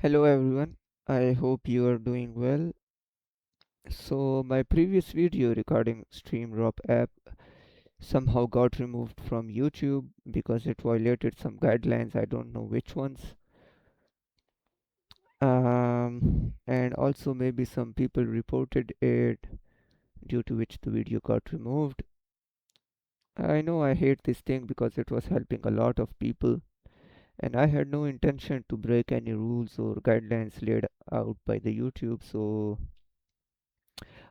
Hello everyone, I hope you are doing well. So my previous video regarding StreamDrop app somehow got removed from YouTube because it violated some guidelines, I don't know which ones. And also maybe some people reported it due to which the video got removed. I know I hate this thing because it was helping a lot of people and I had no intention to break any rules or guidelines laid out by the YouTube, so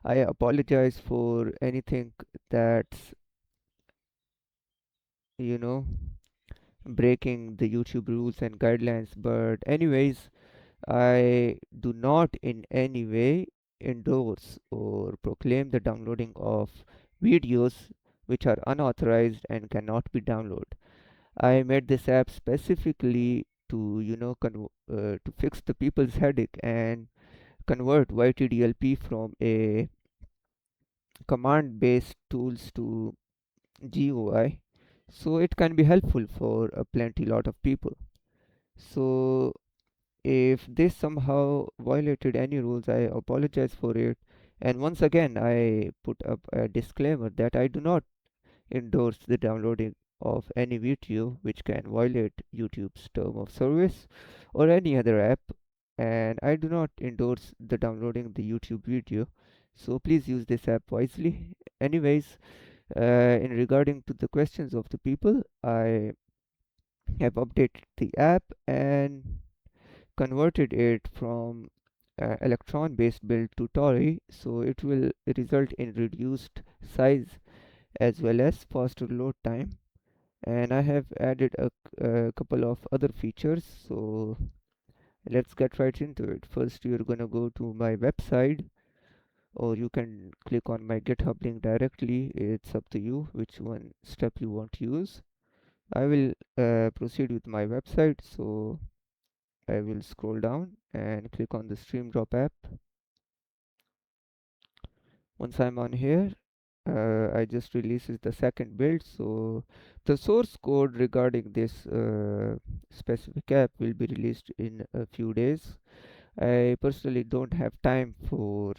I apologize for anything that's, you know, breaking the YouTube rules and guidelines. But, anyways, I do not in any way endorse or proclaim the downloading of videos which are unauthorized and cannot be downloaded. I made this app specifically to, to fix the people's headache and convert YT-DLP from a command-based tools to GUI, so it can be helpful for a plenty lot of people. So if this somehow violated any rules, I apologize for it. And once again, I put up a disclaimer that I do not endorse the downloading of any video which can violate YouTube's term of service or any other app, and I do not endorse the downloading the YouTube video. So please use this app wisely. Anyways, in regarding to the questions of the people, I have updated the app and converted it from electron based build to Tori, so it will result in reduced size as well as faster load time. And I have added a couple of other features, so let's get right into it. First, you're gonna go to my website, or you can click on my GitHub link directly. It's up to you which one step you want to use. I will proceed with my website, so I will scroll down and click on the StreamDrop app. Once I'm on here, I just releases the second build, so the source code regarding this specific app will be released in a few days. I personally don't have time for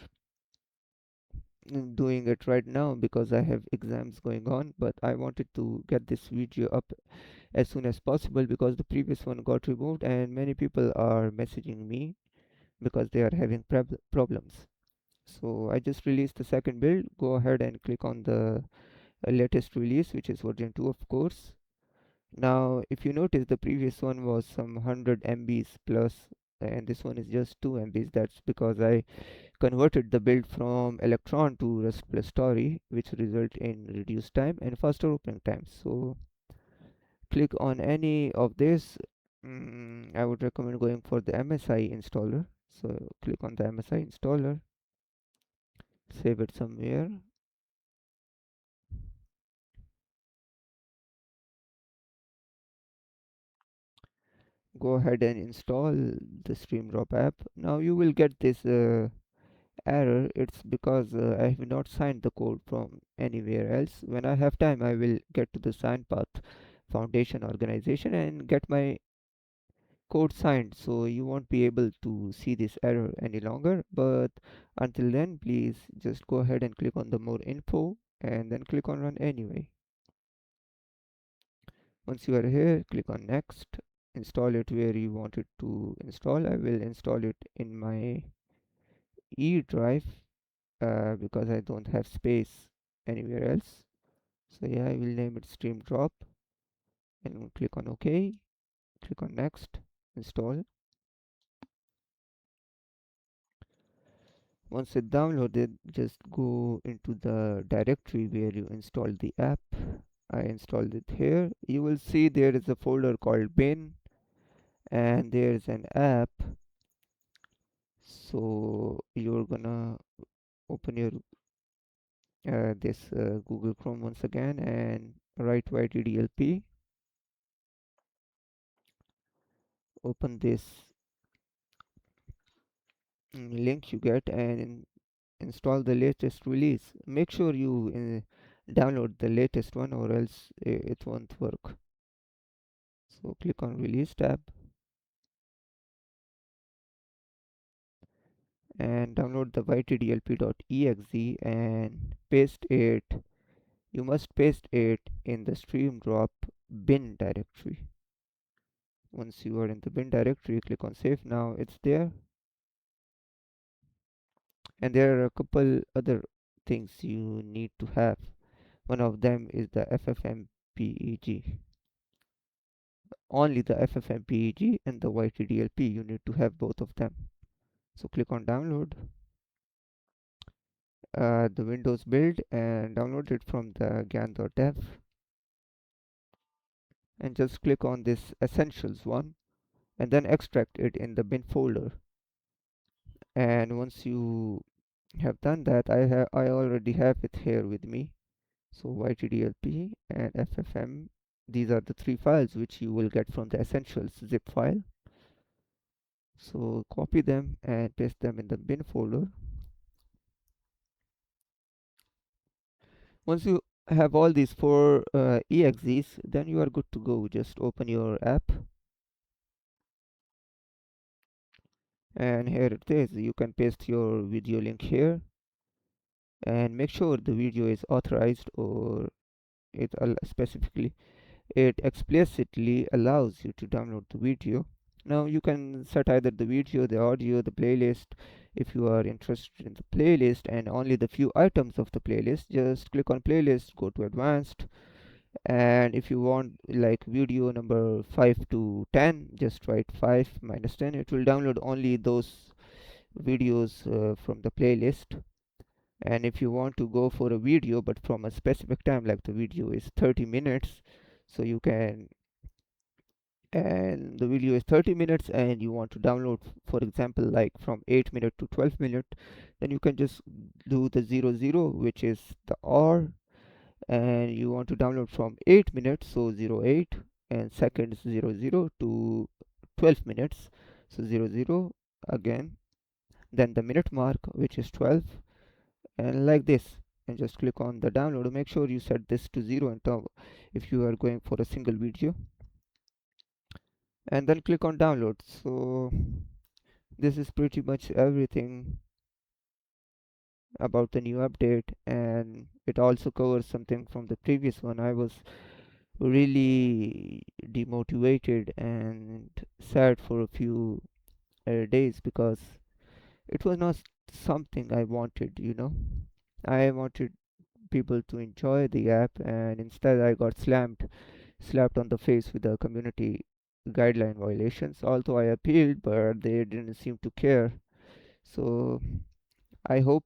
doing it right now because I have exams going on, but I wanted to get this video up as soon as possible because the previous one got removed and many people are messaging me because they are having problems. So I just released the second build. Go ahead and click on the latest release, which is version 2, of course. Now if you notice, the previous one was some 100 MBs plus, and this one is just 2 MBs. That's because I converted the build from Electron to Rust plus Story, which result in reduced time and faster opening times. So click on any of this. I would recommend going for the MSI installer. So click on the MSI installer, save it somewhere. Go ahead and install the StreamDrop app. Now you will get this error. It's because I have not signed the code from anywhere else. When I have time, I will get to the sign path foundation organization and get my code signed, so you won't be able to see this error any longer. But until then, please just go ahead and click on the more info and then click on run anyway. Once you are here, click on next. Install it where you want it to install. I will install it in my E drive because I don't have space anywhere else. So yeah, I will name it StreamDrop and click on OK. Click on next, install. Once it downloaded, just go into the directory where you installed the app. I installed it here. You will see there is a folder called bin and there's an app. So you're gonna open your this Google Chrome once again and write YTDLP. Open this link you get and install the latest release. Make sure you download the latest one or else it won't work. So click on release tab. and download the YT-DLP.exe and paste it. You must paste it in the StreamDrop bin directory. Once you are in the bin directory, click on save now. It's there. And there are a couple other things you need to have. One of them is the FFmpeg. Only the FFmpeg and the YTDLP. You need to have both of them. So click on download the Windows build and download it from the gan.dev, and just click on this essentials one and then extract it in the bin folder. And once you have done that, I already have it here with me. So YTDLP and FFM, these are the three files which you will get from the essentials zip file. So copy them and paste them in the bin folder. Once you have all these four exes, then you are good to go. Just open your app, and here it is. You can paste your video link here and make sure the video is authorized, or specifically it explicitly allows you to download the video. Now you can set either the video, the audio, the playlist. If you are interested in the playlist and only the few items of the playlist, just click on playlist, go to advanced, and if you want like video number 5 to 10, just write 5 minus 10. It will download only those videos from the playlist. And if you want to go for a video but from a specific time, like the video is 30 minutes, so you can, and the video is 30 minutes and you want to download, for example, like from 8 minute to 12 minute, then you can just do the 00, which is the R, and you want to download from 8 minutes, so 08, and seconds 00 to 12 minutes, so 00 again, then the minute mark, which is 12, and like this, and just click on the download. Make sure you set this to 0 and top if you are going for a single video, and then click on download. So this is pretty much everything about the new update, and it also covers something from the previous one. I was really demotivated and sad for a few days because it was not something I wanted. I wanted people to enjoy the app, and instead I got slapped on the face with the community guideline violations. Although I appealed, but they didn't seem to care. So I hope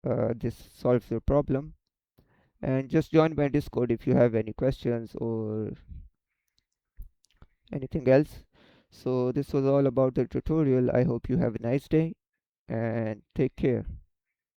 this solves your problem. And just join my Discord if you have any questions or anything else. So this was all about the tutorial. I hope you have a nice day and take care.